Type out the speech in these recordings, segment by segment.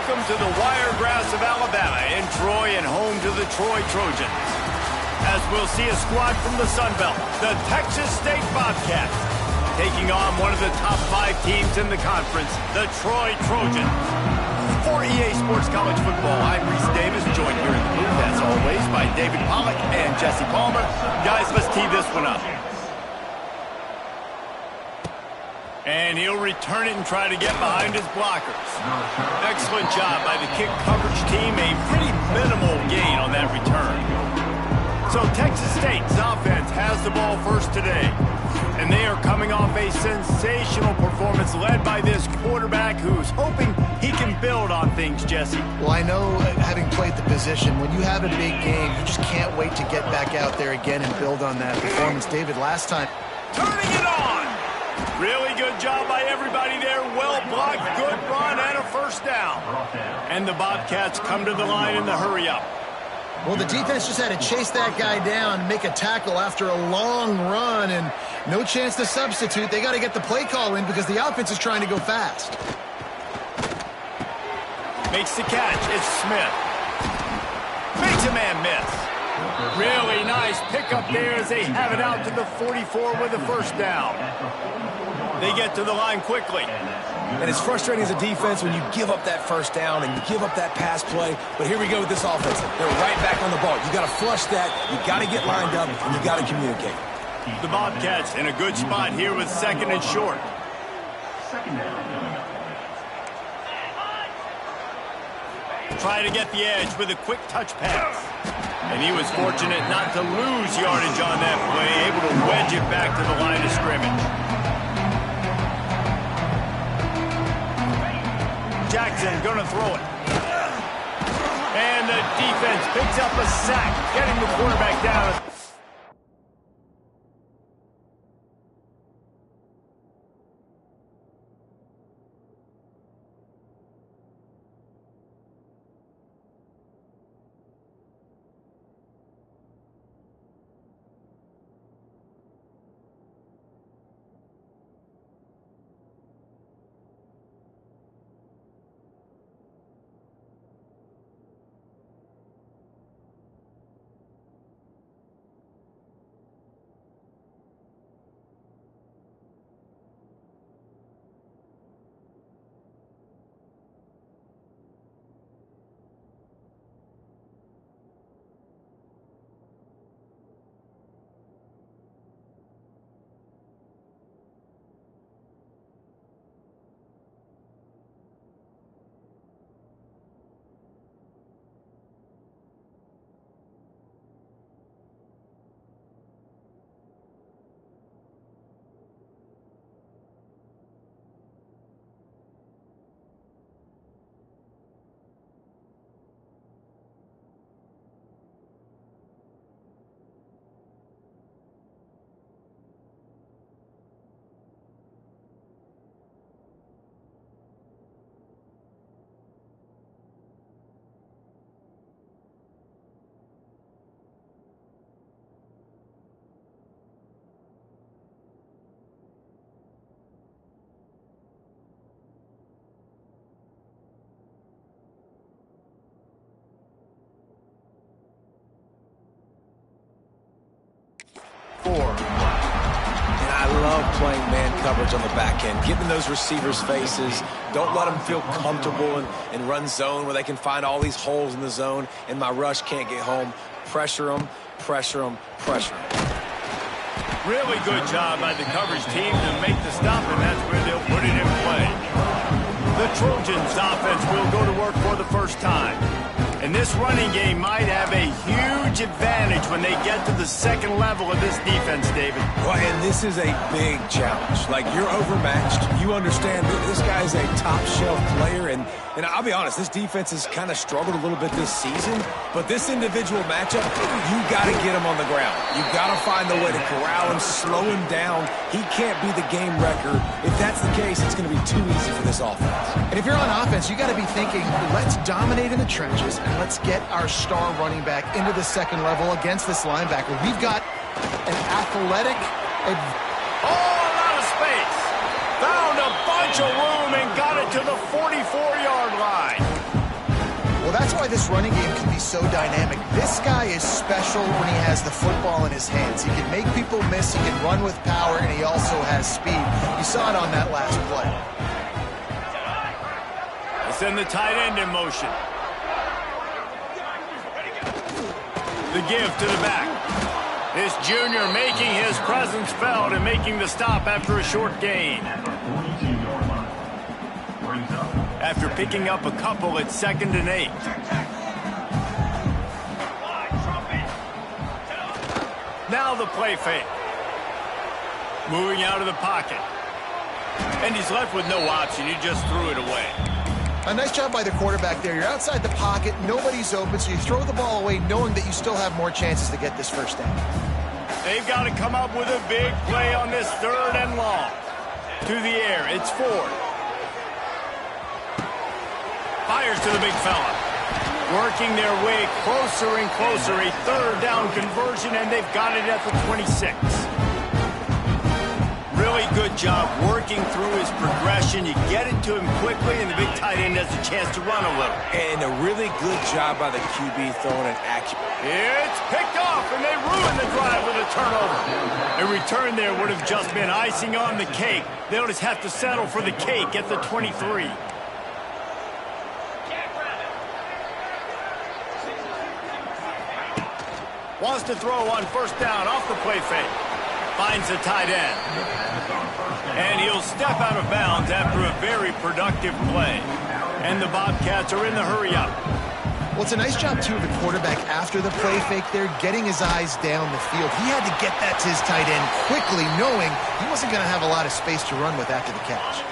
Welcome to the Wiregrass of Alabama in Troy and home to the Troy Trojans. As we'll see a squad from the Sun Belt, the Texas State Bobcats, taking on one of the top 5 teams in the conference, the Troy Trojans. For EA Sports College Football, I'm Reese Davis, joined here in the booth, as always, by David Pollack and Jesse Palmer. Guys, let's tee this one up. And he'll return it and try to get behind his blockers. Excellent job by the kick coverage team. A pretty minimal gain on that return. So Texas State's offense has the ball first today. And they are coming off a sensational performance led by this quarterback who's hoping he can build on things, Jesse. Well, I know, having played the position, when you have a big game, you just can't wait to get back out there again and build on that performance. David, last time... Turning it on! Really good job by everybody there. Well blocked, good run, and a first down. And the Bobcats come to the line in the hurry-up. Well, the defense just had to chase that guy down and make a tackle after a long run, and no chance to substitute. They got to get the play call in because the offense is trying to go fast. Makes the catch. It's Smith. Makes a man miss. Really nice pickup there as they have it out to the 44 with a first down. They get to the line quickly. And it's frustrating as a defense when you give up that first down and you give up that pass play. But here we go with this offense. They're right back on the ball. You got to flush that. You got to get lined up, and you got to communicate. The Bobcats in a good spot here with second and short. Try to get the edge with a quick touch pass. And he was fortunate not to lose yardage on that play, able to wedge it back to the line of scrimmage. Jackson gonna throw it. And the defense picks up a sack, getting the quarterback down. And I love playing man coverage on the back end, giving those receivers faces. Don't let them feel comfortable and run zone where they can find all these holes in the zone and my rush can't get home. Pressure them, pressure them, pressure them. Really good job by the coverage team to make the stop, and that's where they'll put it in play. The Trojans offense will go to work for the first time. And this running game might have a huge advantage when they get to the second level of this defense, David. Well, and this is a big challenge. Like, you're overmatched. You understand that this guy's a top-shelf player, and I'll be honest, this defense has kind of struggled a little bit this season, but this individual matchup, you got to get him on the ground. You got to find a way to corral him, slow him down. He can't be the game wrecker. If that's the case, it's going to be too easy for this offense. And if you're on offense, you got to be thinking, let's dominate in the trenches, and let's get our star running back into the second level against this linebacker. We've got an athletic... Oh, a lot of space. Found a bunch of room and got it to the 44-yard line. that's why this running game can be so dynamic. This guy is special when he has the football in his hands. He can make people miss, he can run with power, and he also has speed. You saw it on that last play. They send the tight end in motion. The give to the back. This junior making his presence felt and making the stop after a short gain. After picking up a couple, it's 2nd and 8. Now the play fake. Moving out of the pocket. And he's left with no option. He just threw it away. A nice job by the quarterback there. You're outside the pocket, nobody's open, so you throw the ball away knowing that you still have more chances to get this first down. They've got to come up with a big play on this 3rd and long. To the air, it's Ford. Fires to the big fella. Working their way closer and closer. A 3rd down conversion, and they've got it at the 26. Really good job working through his progression. You get it to him quickly, and the big tight end has a chance to run a little. And a really good job by the QB throwing it accurate. It's picked off, and they ruin the drive with a turnover. A return there would have just been icing on the cake. They'll just have to settle for the cake at the 23. Wants to throw on 1st down off the play fake. Finds the tight end. And he'll step out of bounds after a very productive play. And the Bobcats are in the hurry-up. Well, it's a nice job, too, of the quarterback after the play fake there, getting his eyes down the field. He had to get that to his tight end quickly, knowing he wasn't going to have a lot of space to run with after the catch.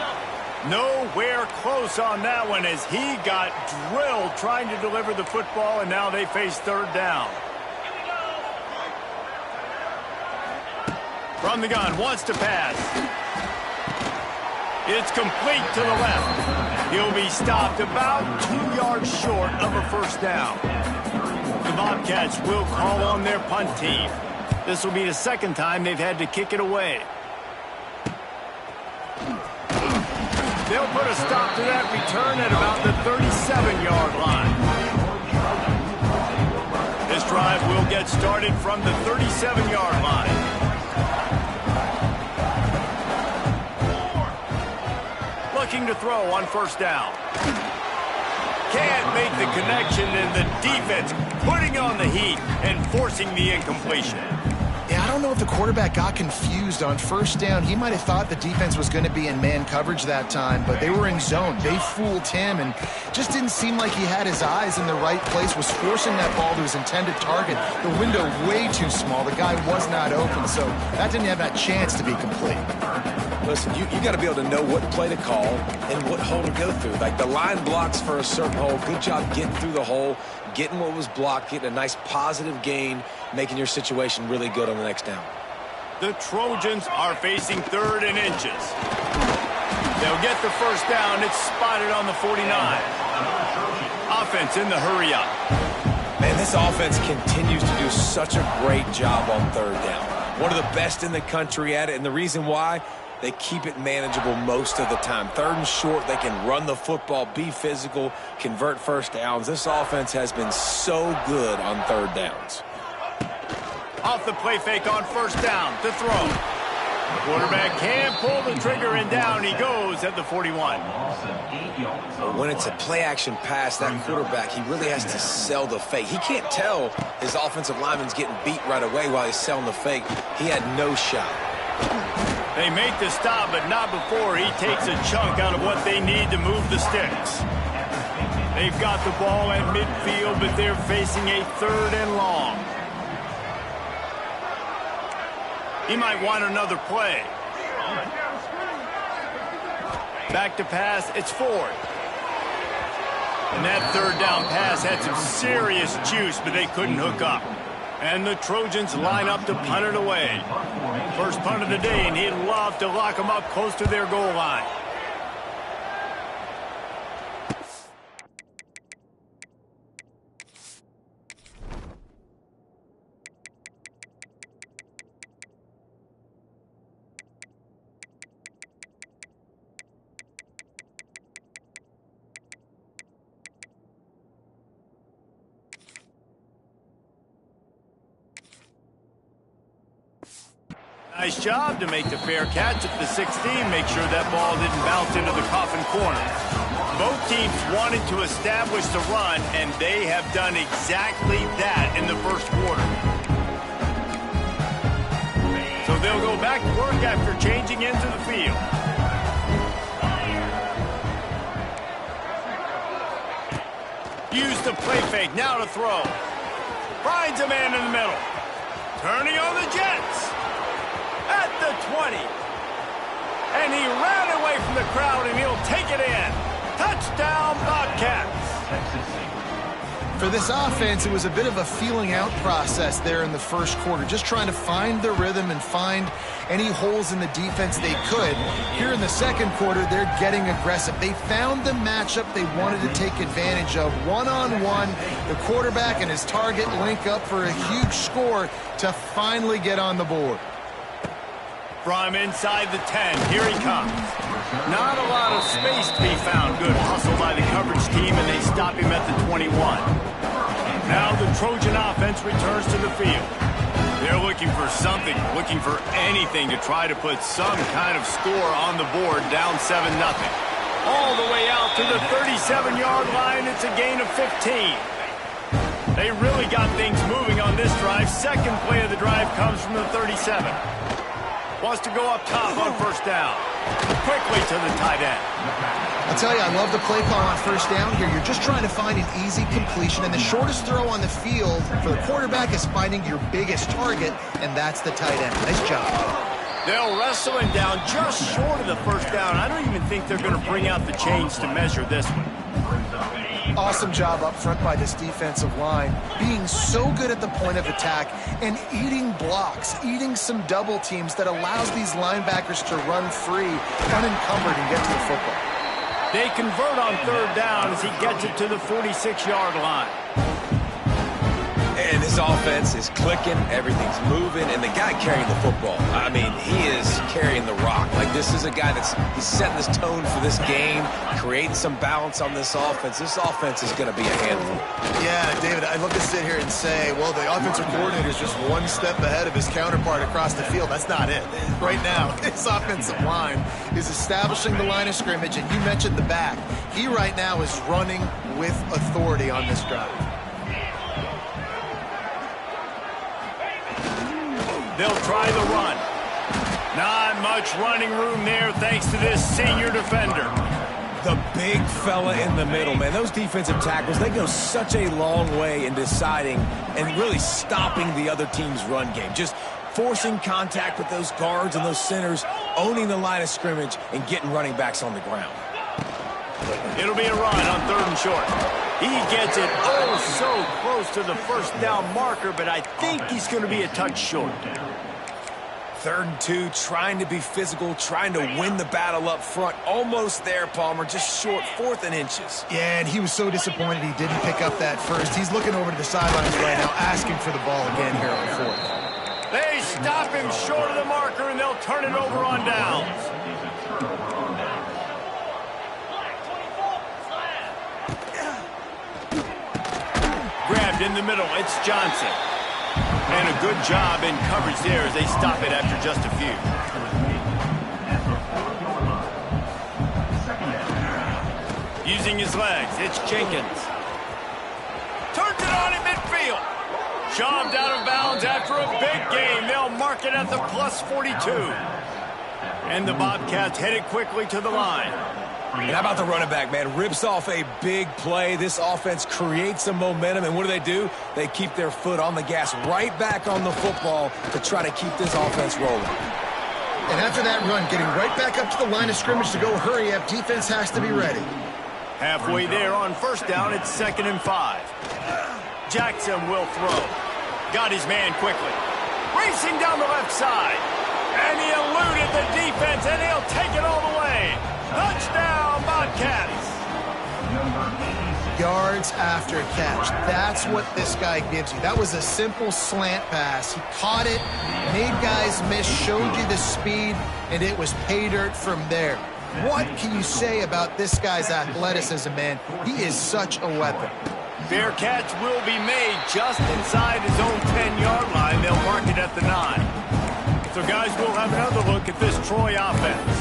Nowhere close on that one as he got drilled trying to deliver the football, and now they face 3rd down. From the gun, wants to pass. It's complete to the left. He'll be stopped about 2 yards short of a 1st down. The Bobcats will call on their punt team. This will be the 2nd time they've had to kick it away. They'll put a stop to that return at about the 37-yard line. This drive will get started from the 37-yard line. Looking to throw on 1st down. Can't make the connection, and the defense putting on the heat and forcing the incompletion. Yeah, I don't know if the quarterback got confused on 1st down. He might have thought the defense was going to be in man coverage that time, but they were in zone. They fooled him, and just didn't seem like he had his eyes in the right place, was forcing that ball to his intended target. The window way too small. The guy was not open, so that didn't have that chance to be complete. Listen, you got to be able to know what play to call and what hole to go through. Like the line blocks for a certain hole. Good job getting through the hole, getting what was blocked, getting a nice positive gain, making your situation really good on the next down. The Trojans are facing 3rd and inches. They'll get the 1st down. It's spotted on the 49. Offense in the hurry-up. Man, this offense continues to do such a great job on 3rd down. One of the best in the country at it, and the reason why, they keep it manageable most of the time. 3rd and short, they can run the football, be physical, convert 1st downs. This offense has been so good on 3rd downs. Off the play fake on 1st down to throw. The quarterback can pull the trigger, and down he goes at the 41. When it's a play-action pass, that quarterback, he really has to sell the fake. He can't tell his offensive lineman's getting beat right away while he's selling the fake. He had no shot. They make the stop, but not before he takes a chunk out of what they need to move the sticks. They've got the ball at midfield, but they're facing a 3rd and long. He might want another play. Back to pass, it's Ford. And that 3rd down pass had some serious juice, but they couldn't hook up. And the Trojans line up to punt it away. First punt of the day, and he'd love to lock them up close to their goal line. Nice job to make the fair catch at the 16, make sure that ball didn't bounce into the coffin corner. Both teams wanted to establish the run, and they have done exactly that in the first quarter. So they'll go back to work after changing into the field. Use the play fake, now to throw. Finds a man in the middle. Turning on the Jets. At the 20. And he ran away from the crowd, and he'll take it in. Touchdown, Bobcats. For this offense, it was a bit of a feeling out process there in the first quarter, just trying to find the rhythm and find any holes in the defense they could. Here in the second quarter, they're getting aggressive. They found the matchup they wanted to take advantage of. One-on-one, the quarterback and his target link up for a huge score to finally get on the board. From inside the 10, here he comes. Not a lot of space to be found. Good hustle by the coverage team, and they stop him at the 21. Now the Trojan offense returns to the field. They're looking for something, looking for anything to try to put some kind of score on the board, down 7-0. All the way out to the 37-yard line, it's a gain of 15. They really got things moving on this drive. Second play of the drive comes from the 37. Wants to go up top on first down. Quickly to the tight end. I'll tell you, I love the play call on first down here. You're just trying to find an easy completion, and the shortest throw on the field for the quarterback is finding your biggest target, and that's the tight end. Nice job. They'll wrestle him down just short of the first down. I don't even think they're going to bring out the chains to measure this one. Awesome job up front by this defensive line, being so good at the point of attack and eating blocks, eating some double teams that allows these linebackers to run free, unencumbered, and get to the football. They convert on third down as he gets it to the 46-yard line. And this offense is clicking, everything's moving, and the guy carrying the football, I mean, he is carrying the rock. Like, this is a guy he's setting this tone for this game, creating some balance on this offense. This offense is going to be a handful. Yeah, David, I'd love to sit here and say, well, the offensive coordinator is just one step ahead of his counterpart across the field. That's not it. Right now, his offensive line is establishing the line of scrimmage, and you mentioned the back. He right now is running with authority on this drive. They'll try the run. Not much running room there thanks to this senior defender. The big fella in the middle, man. Those defensive tackles, they go such a long way in deciding and really stopping the other team's run game. Just forcing contact with those guards and those centers, owning the line of scrimmage, and getting running backs on the ground. It'll be a run on third and short. He gets it oh so close to the first down marker, but I think he's going to be a touch short. 3rd and 2, trying to be physical, trying to win the battle up front. Almost there, Palmer, just short, 4th and inches. Yeah, and he was so disappointed he didn't pick up that first. He's looking over to the sidelines right now, asking for the ball again here on 4th. They stop him short of the marker, and they'll turn it over on downs. Grabbed in the middle, it's Johnson. And a good job in coverage there as they stop it after just a few. Using his legs, it's Jenkins. Turns it on in midfield. Shoved out of bounds after a big game. They'll mark it at the plus 42. And the Bobcats headed quickly to the line. And how about the running back, man? Rips off a big play. This offense creates some momentum, and what do? They keep their foot on the gas, right back on the football to try to keep this offense rolling. And after that run, getting right back up to the line of scrimmage to go hurry up, defense has to be ready. Halfway there on first down, it's 2nd and 5. Jackson will throw. Got his man quickly. Racing down the left side. And he eluded the defense, and he'll take it all the way. Touchdown, Bobcats. Yards after catch. That's what this guy gives you. That was a simple slant pass. He caught it, made guys miss, showed you the speed, and it was pay dirt from there. What can you say about this guy's athleticism, man? He is such a weapon. Fair catch will be made just inside his own 10-yard line. They'll mark it at the 9. So, guys, we'll have another look at this Troy offense.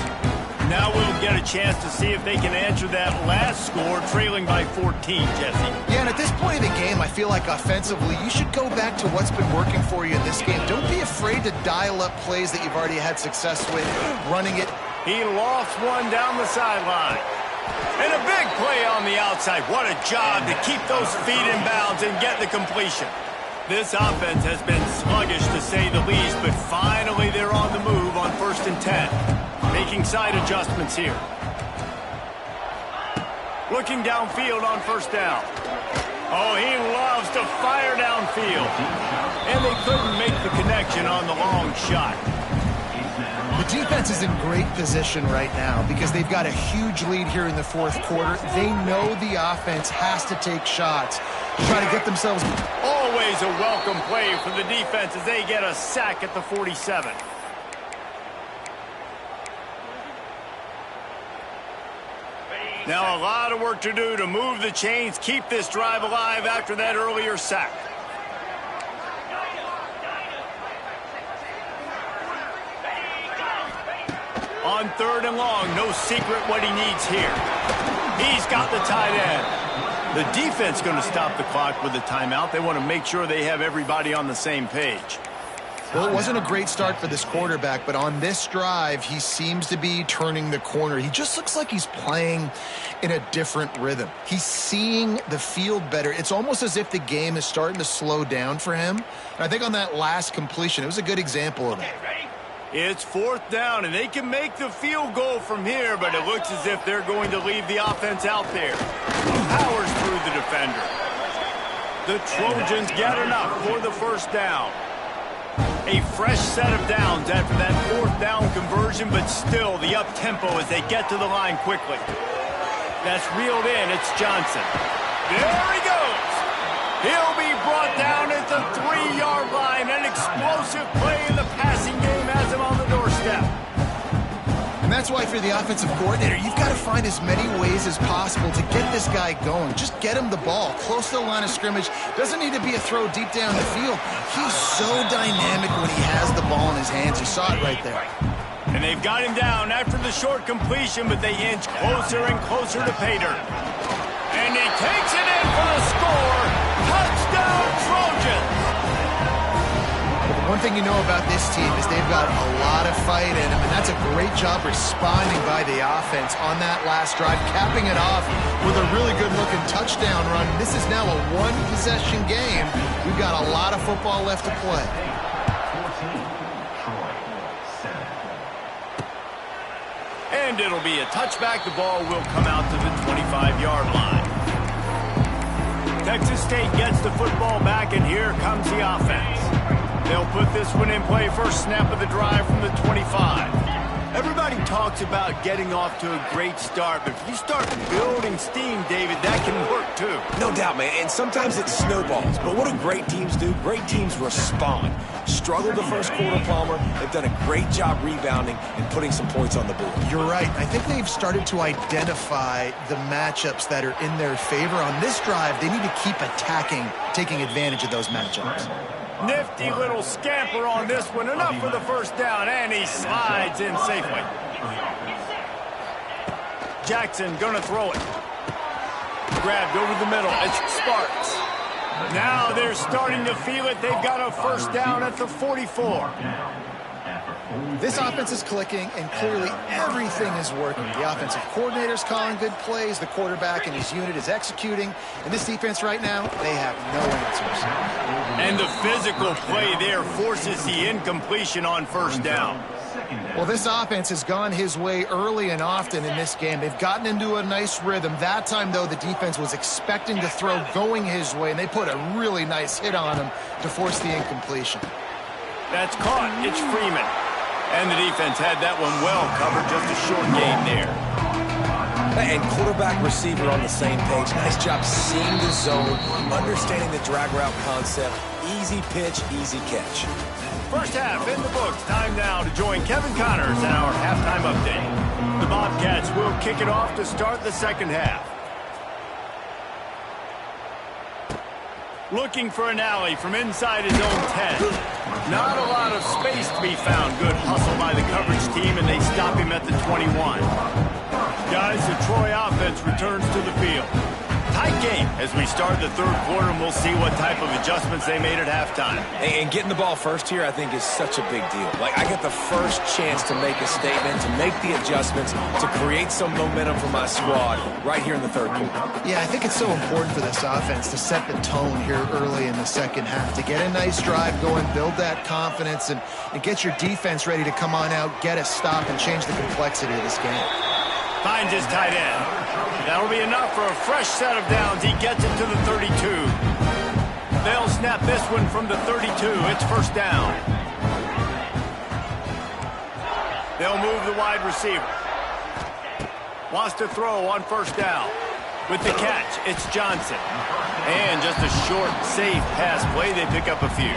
Now we'll get a chance to see if they can answer that last score, trailing by 14, Jesse. Yeah, and at this point of the game, I feel like offensively, you should go back to what's been working for you in this game. Don't be afraid to dial up plays that you've already had success with, running it. He lofts one down the sideline. And a big play on the outside. What a job to keep those feet in bounds and get the completion. This offense has been sluggish, to say the least, but finally they're on the move on 1st and 10. Making side adjustments here. Looking downfield on 1st down. Oh, he loves to fire downfield. And they couldn't make the connection on the long shot. The defense is in great position right now because they've got a huge lead here in the 4th quarter. They know the offense has to take shots to try to get themselves. Always a welcome play for the defense as they get a sack at the 47. Now a lot of work to do to move the chains, keep this drive alive after that earlier sack. On 3rd and long, no secret what he needs here. He's got the tight end. The defense going to stop the clock with a timeout. They want to make sure they have everybody on the same page. Well, it wasn't a great start for this quarterback, but on this drive, he seems to be turning the corner. He just looks like he's playing in a different rhythm. He's seeing the field better. It's almost as if the game is starting to slow down for him. And I think on that last completion, it was a good example of it. It's 4th down, and they can make the field goal from here, but it looks as if they're going to leave the offense out there. Powers through the defender. The Trojans get enough for the 1st down. A fresh set of downs after that 4th down conversion, but still the up-tempo as they get to the line quickly. That's reeled in. It's Johnson. There he goes. He'll be brought down at the 3-yard line. An explosive play in the passing game has him on the doorstep. And that's why for the offensive coordinator, you've got to find as many ways as possible to get this guy going. Just get him the ball close to the line of scrimmage. Doesn't need to be a throw deep down the field. He's so dynamic when he has the ball in his hands. You saw it right there. And they've got him down after the short completion, but they inch closer and closer to pay dirt. And he takes it in for the score. Touchdown, Trojans! One thing you know about this team is they've got a lot of fight in them, and that's a great job responding by the offense on that last drive, capping it off with a really good-looking touchdown run. This is now a one-possession game. We've got a lot of football left to play. And it'll be a touchback. The ball will come out to the 25-yard line. Texas State gets the football back, and here comes the offense. They'll put this one in play, first snap of the drive from the 25. Everybody talks about getting off to a great start, but if you start building steam, David, that can work too. No doubt, man, and sometimes it snowballs. But what do great teams do? Great teams respond. Struggled the first quarter, Palmer. They've done a great job rebounding and putting some points on the board. You're right. I think they've started to identify the matchups that are in their favor. On this drive, they need to keep attacking, taking advantage of those matchups. Nifty little scamper on this one. Enough for the first down, and he slides in safely. Jackson gonna throw it. Grabbed over the middle. It's Sparks. Now they're starting to feel it. They've got a first down at the 44. This offense is clicking, and clearly everything is working. The offensive coordinator's calling good plays. The quarterback and his unit is executing. And this defense right now, they have no answers. And the physical play there forces the incompletion on first down. Well, this offense has gone his way early and often in this game. They've gotten into a nice rhythm. That time, though, the defense was expecting to throw going his way, and they put a really nice hit on him to force the incompletion. That's caught. It's Freeman. And the defense had that one well covered. Just a short gain there. And quarterback receiver on the same page. Nice job seeing the zone, understanding the drag route concept. Easy pitch, easy catch. First half in the books. Time now to join Kevin Connors in our halftime update. The Bobcats will kick it off to start the second half. Looking for an alley from inside his own 10. Not a lot of space to be found. Good hustle by the coverage team, and they stop him at the 21. Guys, the Troy offense returns to the field. Tight game as we start the third quarter, and we'll see what type of adjustments they made at halftime. And getting the ball first here, I think, is such a big deal. Like, I get the first chance to make a statement, to make the adjustments, to create some momentum for my squad right here in the third quarter. Yeah, I think it's so important for this offense to set the tone here early in the second half, to get a nice drive going, build that confidence, and get your defense ready to come on out, get a stop, and change the complexity of this game. Finds his tight end. That'll be enough for a fresh set of downs. He gets it to the 32. They'll snap this one from the 32. It's first down. They'll move the wide receiver. Wants to throw on first down. With the catch, it's Johnson. And just a short, safe pass play. They pick up a few.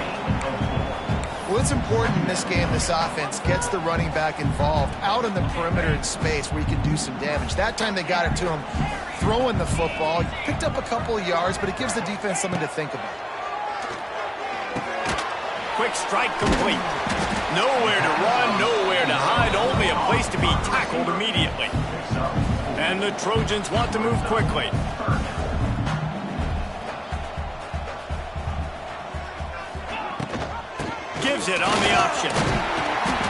Well, it's important in this game this offense gets the running back involved out on the perimeter in space where he can do some damage. That time they got it to him throwing the football. He picked up a couple of yards, but it gives the defense something to think about. Quick strike complete. Nowhere to run, nowhere to hide, only a place to be tackled immediately. And the Trojans want to move quickly. Gives it on the option.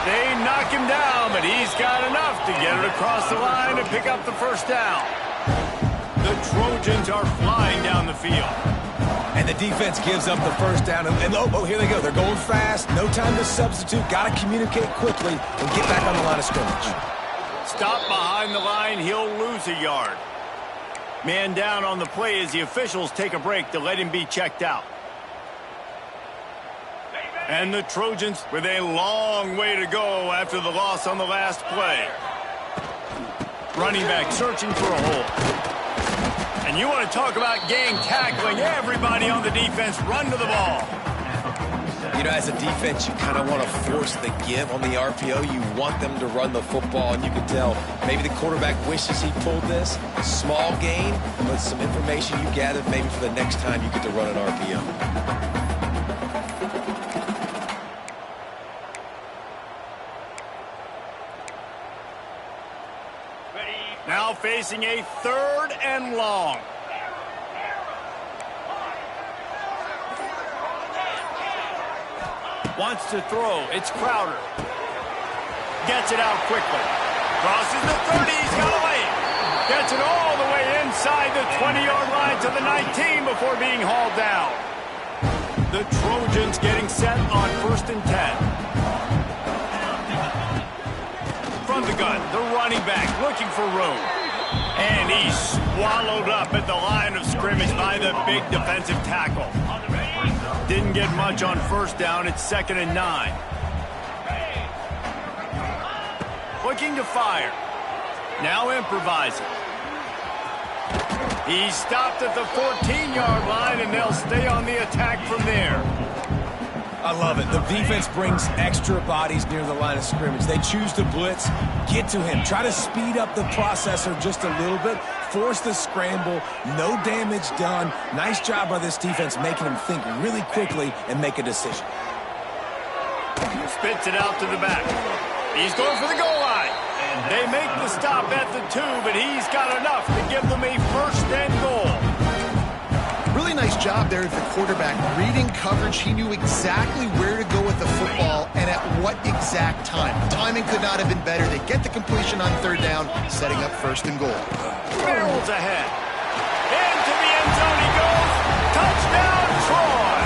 They knock him down, but he's got enough to get it across the line and pick up the first down. The Trojans are flying down the field. And the defense gives up the first down. And oh, here they go. They're going fast. No time to substitute. Got to communicate quickly and get back on the line of scrimmage. Stop behind the line. He'll lose a yard. Man down on the play as the officials take a break to let him be checked out. And the Trojans with a long way to go after the loss on the last play. Running back searching for a hole. And you want to talk about gang tackling. Everybody on the defense run to the ball. You know, as a defense, you kind of want to force the give on the RPO. You want them to run the football, and you can tell maybe the quarterback wishes he pulled this. A small gain, but some information you gathered maybe for the next time you get to run an RPO. Now facing a third and long. Wants to throw. It's Crowder. Gets it out quickly. Crosses the 30. He's got away. Gets it all the way inside the 20-yard line to the 19 before being hauled down. The Trojans getting set on 1st and 10. From the gun, the running back looking for room. And he's swallowed up at the line of scrimmage by the big defensive tackle. Didn't get much on first down. It's 2nd and 9. Looking to fire. Now improvising. He's stopped at the 14-yard line, and they'll stay on the attack from there. I love it. The defense brings extra bodies near the line of scrimmage. They choose to blitz, get to him, try to speed up the processor just a little bit, force the scramble, no damage done. Nice job by this defense making him think really quickly and make a decision. Spits it out to the back. He's going for the goal line. They make the stop at the 2, but he's got enough to give them a 1st and goal. Really nice job there of the quarterback. Reading coverage, he knew exactly where to go with the football and at what exact time. Timing could not have been better. They get the completion on 3rd down, setting up 1st and goal. Barrels ahead. Into the end zone he goes. Touchdown, Troy!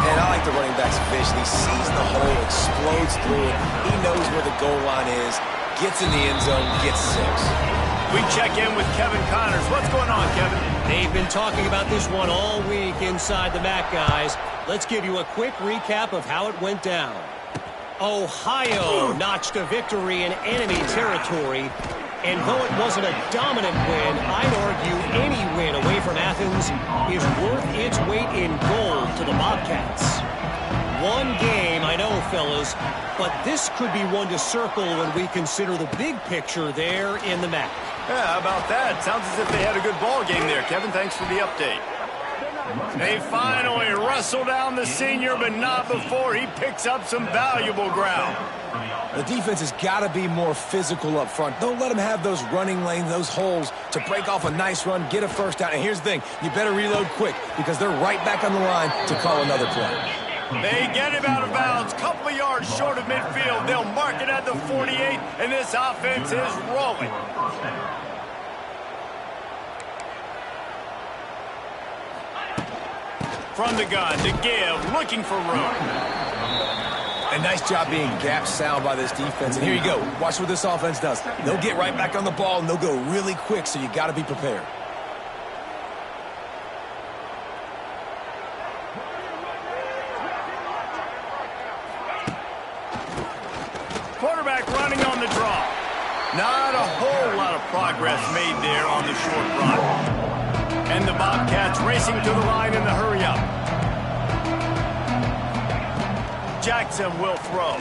And I like the running back's vision. He sees the hole, explodes through it. He knows where the goal line is, gets in the end zone, gets 6. We check in with Kevin Connors. What's going on, Kevin? They've been talking about this one all week inside the MAC, guys. Let's give you a quick recap of how it went down. Ohio notched a victory in enemy territory. And though it wasn't a dominant win, I'd argue any win away from Athens is worth its weight in gold to the Bobcats. One game, I know, fellas, but this could be one to circle when we consider the big picture there in the MAC. Yeah, how about that? Sounds as if they had a good ball game there, Kevin. Thanks for the update. They finally wrestle down the senior, but not before he picks up some valuable ground. The defense has got to be more physical up front. Don't let them have those running lanes, those holes to break off a nice run, get a first down. And here's the thing, you better reload quick because they're right back on the line to call another play. They get him out of bounds, couple of yards short of midfield. They'll mark it at the 48, and this offense is rolling. From the gun to give, looking for room. A nice job being gap sound by this defense. And here you go. Watch what this offense does. They'll get right back on the ball, and they'll go really quick, so you got to be prepared. Quarterback running on the draw. Not a whole lot of progress made there on the short run. And the Bobcats racing to the line in the hurry-up. Jackson will throw.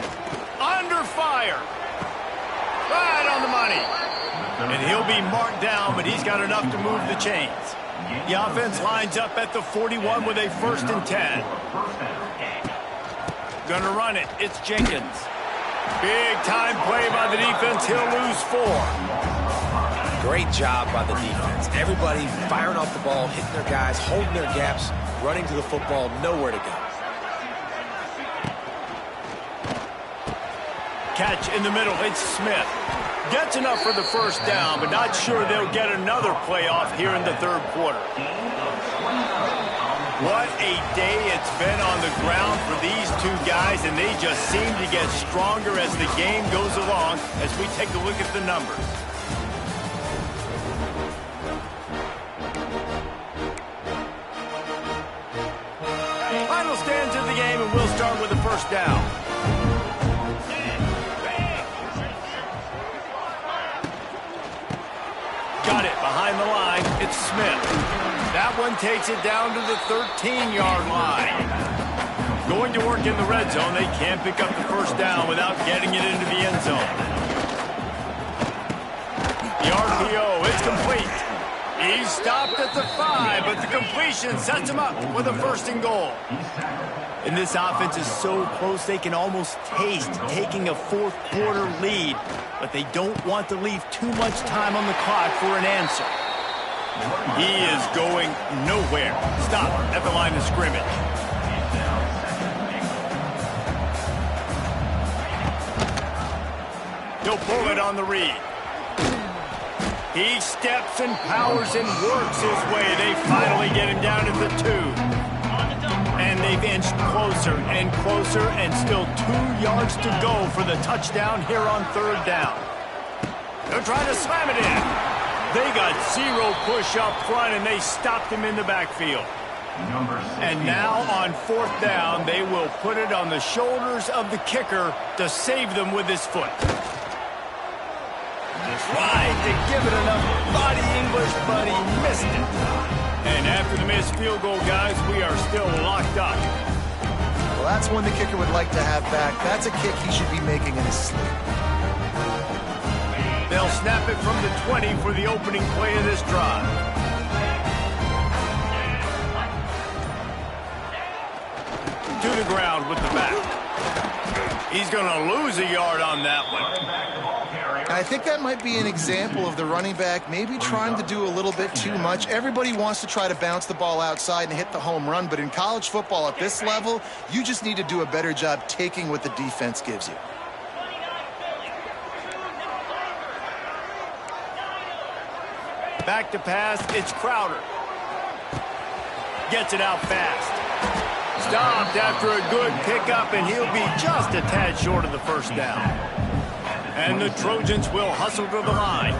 Under fire. Right on the money. And he'll be marked down, but he's got enough to move the chains. The offense lines up at the 41 with a 1st and 10. Gonna run it. It's Jenkins. Big time play by the defense. He'll lose 4. Great job by the defense. Everybody firing off the ball, hitting their guys, holding their gaps, running to the football, nowhere to go. Catch in the middle. It's Smith. Gets enough for the 1st down, but not sure they'll get another playoff here in the 3rd quarter. What a day it's been on the ground for these two guys, and they just seem to get stronger as the game goes along as we take a look at the numbers. Final stands of the game, and we'll start with the 1st down. Got it behind the line. It's Smith. That one takes it down to the 13-yard line. Going to work in the red zone. They can't pick up the 1st down without getting it into the end zone. The RPO, it's complete. He's stopped at the 5, but the completion sets him up with a 1st and goal. And this offense is so close they can almost taste taking a 4th quarter lead, but they don't want to leave too much time on the clock for an answer. He is going nowhere. Stop at the line of scrimmage. He'll pull it on the read. He steps and powers and works his way. They finally get him down to the 2. And they've inched closer and closer, and still 2 yards to go for the touchdown here on 3rd down. They're trying to slam it in. They got 0 push up front, and they stopped him in the backfield. And now on 4th down, they will put it on the shoulders of the kicker to save them with his foot. Tried to give it enough body English, but he missed it. And after the missed field goal, guys, we are still locked up. Well, that's one the kicker would like to have back. That's a kick he should be making in his sleep. They'll snap it from the 20 for the opening play of this drive. To the ground with the back. He's going to lose a yard on that one. I think that might be an example of the running back maybe trying to do a little bit too much. Everybody wants to try to bounce the ball outside and hit the home run, but in college football at this level, you just need to do a better job taking what the defense gives you. Back to pass, it's Crowder. Gets it out fast. Stopped after a good pickup, and he'll be just a tad short of the 1st down. And the Trojans will hustle to the line.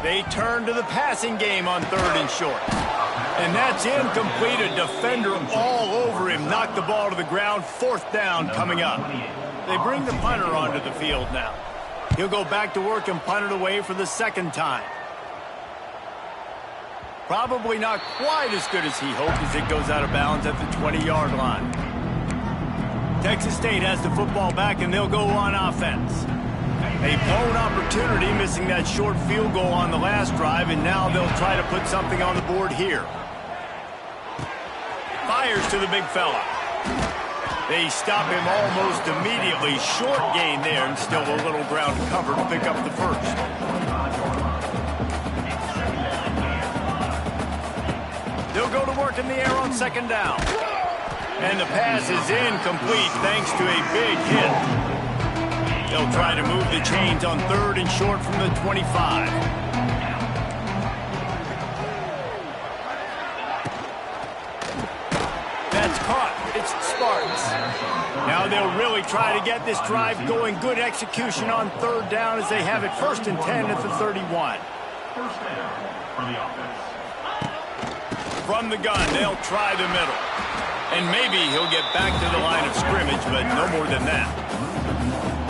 They turn to the passing game on 3rd and short. And that's incomplete. A defender all over him. Knocked the ball to the ground. 4th down coming up. They bring the punter onto the field now. He'll go back to work and punt it away for the 2nd time. Probably not quite as good as he hoped as it goes out of bounds at the 20-yard line. Texas State has the football back, and they'll go on offense. A blown opportunity, missing that short field goal on the last drive, and now they'll try to put something on the board here. Fires to the big fella. They stop him almost immediately. Short gain there, and still a little ground to cover to pick up the first. They'll go to work in the air on second down. And the pass is incomplete thanks to a big hit. They'll try to move the chains on third and short from the 25. That's caught. It's Sparks. Now they'll really try to get this drive going. Good execution on third down as they have it 1st and 10 at the 31. First down for the offense. From the gun, they'll try the middle. And maybe he'll get back to the line of scrimmage, but no more than that.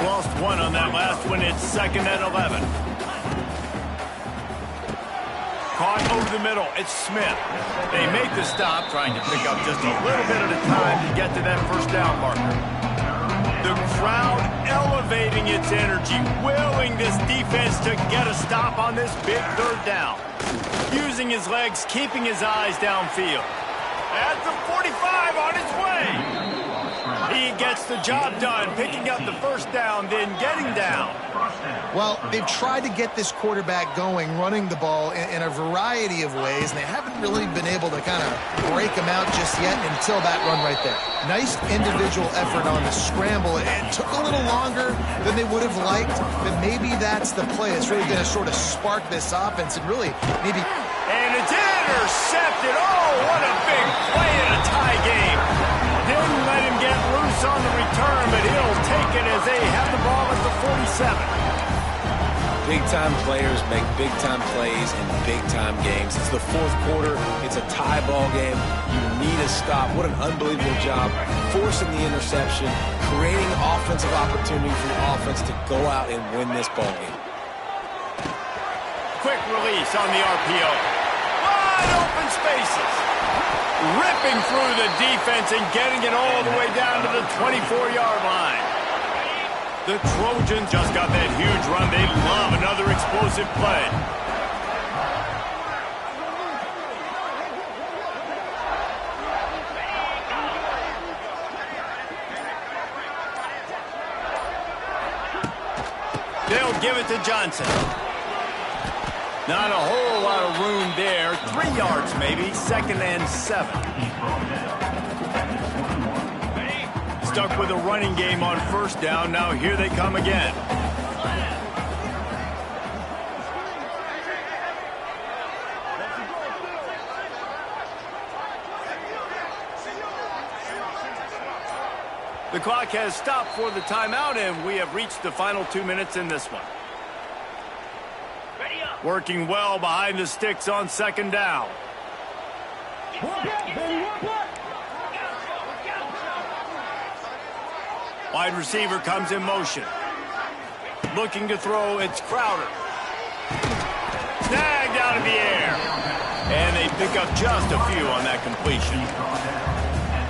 Lost one on that last one. It's 2nd and 11. Caught over the middle. It's Smith. They make the stop, trying to pick up just a little bit at a time to get to that first down marker. The crowd elevating its energy, willing this defense to get a stop on this big third down. Using his legs, keeping his eyes downfield. At the 45 on his way. He gets the job done, picking up the first down, then getting down. Well, they've tried to get this quarterback going, running the ball in a variety of ways, and they haven't really been able to kind of break him out just yet until that run right there. Nice individual effort on the scramble. It took a little longer than they would have liked, but maybe that's the play. It's really going to sort of spark this offense and really maybe... And it's intercepted. Oh, what a big play in a tie game. Didn't let him get loose on the return, but he'll take it as they have the ball at the 47. Big-time players make big-time plays in big-time games. It's the 4th quarter. It's a tie ball game. You need a stop. What an unbelievable job forcing the interception, creating offensive opportunity for the offense to go out and win this ball game. Quick release on the RPO. Wide open spaces. Ripping through the defense and getting it all the way down to the 24-yard line. The Trojans just got that huge run. They love another explosive play. They'll give it to Johnson. Not a whole lot of room there. 3 yards maybe. 2nd and 7. Stuck with a running game on first down. Now here they come again. The clock has stopped for the timeout, and we have reached the final 2 minutes in this one. Working well behind the sticks on second down. Wide receiver comes in motion. Looking to throw, it's Crowder. Snagged out of the air. And they pick up just a few on that completion.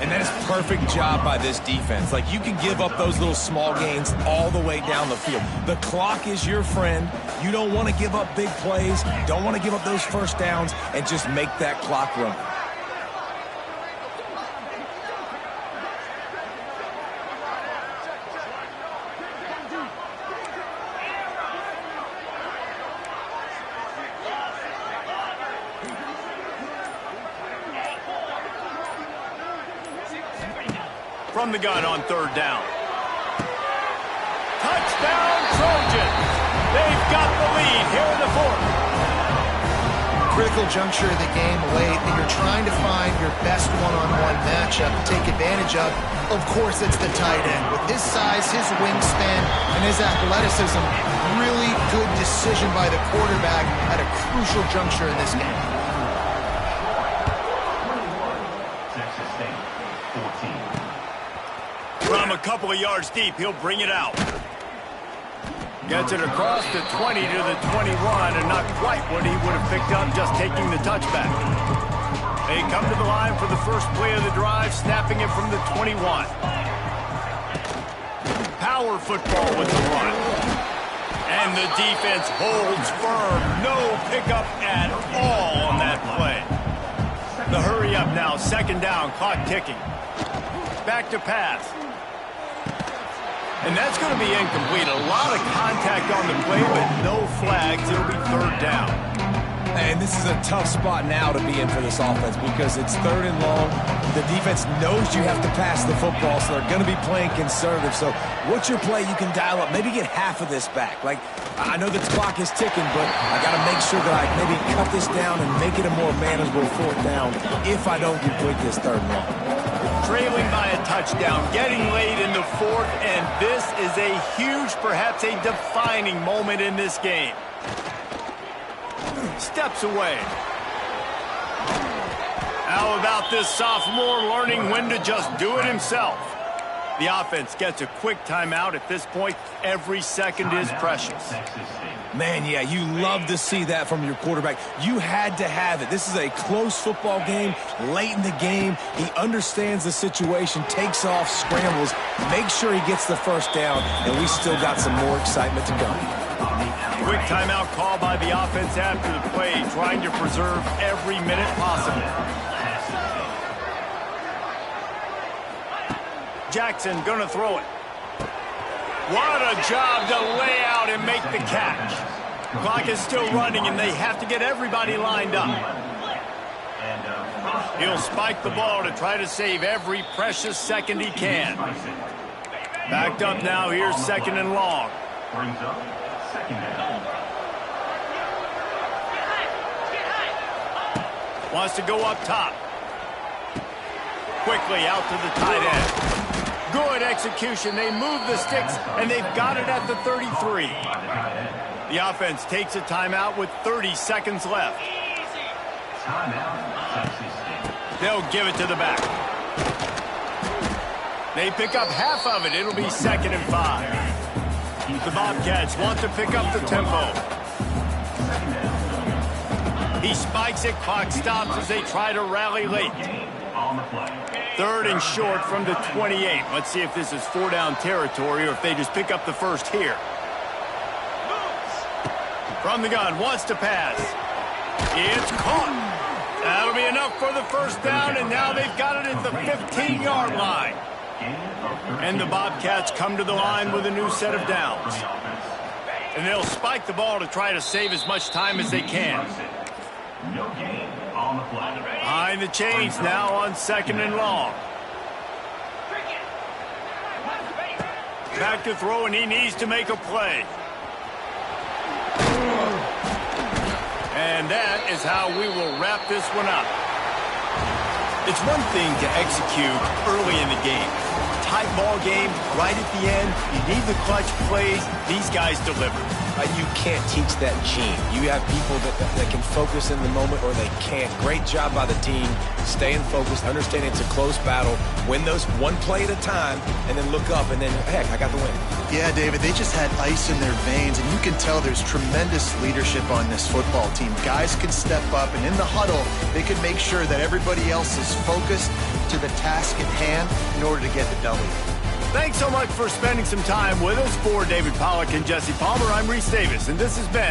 And that is a perfect job by this defense. Like, you can give up those little small gains all the way down the field. The clock is your friend. You don't want to give up big plays. Don't want to give up those first downs and just make that clock run. From the gun on third down. Touchdown, Trojans. They've got the lead here in the 4th. Critical juncture of the game late, and you're trying to find your best one-on-one matchup to take advantage of. Of course, it's the tight end. With his size, his wingspan, and his athleticism, really good decision by the quarterback at a crucial juncture in this game. From a couple of yards deep, he'll bring it out. Gets it across the 20 to the 21, and not quite what he would have picked up just taking the touchback. They come to the line for the first play of the drive, snapping it from the 21. Power football with the run. And the defense holds firm. No pickup at all on that play. The hurry up now. Second down. Clock ticking. Back to pass. And that's going to be incomplete. A lot of contact on the play, but no flags. It'll be third down. And this is a tough spot now to be in for this offense because it's third and long. The defense knows you have to pass the football, so they're going to be playing conservative. So what's your play you can dial up? Maybe get half of this back. Like, I know the clock is ticking, but I got to make sure that I maybe cut this down and make it a more manageable fourth down if I don't complete this third and long. Trailing by a touchdown, getting late in the fourth, and this is a huge, perhaps a defining moment in this game. Steps away. How about this sophomore learning when to just do it himself? The offense gets a quick timeout at this point. Every second is precious. Man, yeah, you love to see that from your quarterback. You had to have it. This is a close football game, late in the game. He understands the situation, takes off, scrambles, makes sure he gets the first down, and we still got some more excitement to come. Quick timeout call by the offense after the play, trying to preserve every minute possible. Jackson gonna throw it. What a job to lay out and make the catch. Clock is still running, and they have to get everybody lined up. He'll spike the ball to try to save every precious second he can. Backed up now, here's second and long. Brings up second down. Wants to go up top. Quickly out to the tight end. Good execution. They move the sticks, and they've got it at the 33. The offense takes a timeout with 30 seconds left. They'll give it to the back. They pick up half of it. It'll be 2nd and 5. The Bobcats want to pick up the tempo. He spikes it. Clock stops as they try to rally late. Third and short from the 28. Let's see if this is 4-down territory or if they just pick up the first here. From the gun, wants to pass. It's caught. That'll be enough for the first down, and now they've got it at the 15-yard line. And the Bobcats come to the line with a new set of downs. And they'll spike the ball to try to save as much time as they can. No gain on the play. Behind the chains now on 2nd and long. Back to throw, and he needs to make a play. And that is how we will wrap this one up. It's one thing to execute early in the game. Tight ball game, right at the end. You need the clutch plays. These guys deliver. You can't teach that gene. You have people that can focus in the moment or they can't. Great job by the team, staying focused, understanding it's a close battle, win those one play at a time, and then look up, and then, heck, I got the win. Yeah, David, they just had ice in their veins, and you can tell there's tremendous leadership on this football team. Guys can step up, and in the huddle, they can make sure that everybody else is focused to the task at hand in order to get the W. Thanks so much for spending some time with us. For David Pollack and Jesse Palmer, I'm Reese Davis, and this has been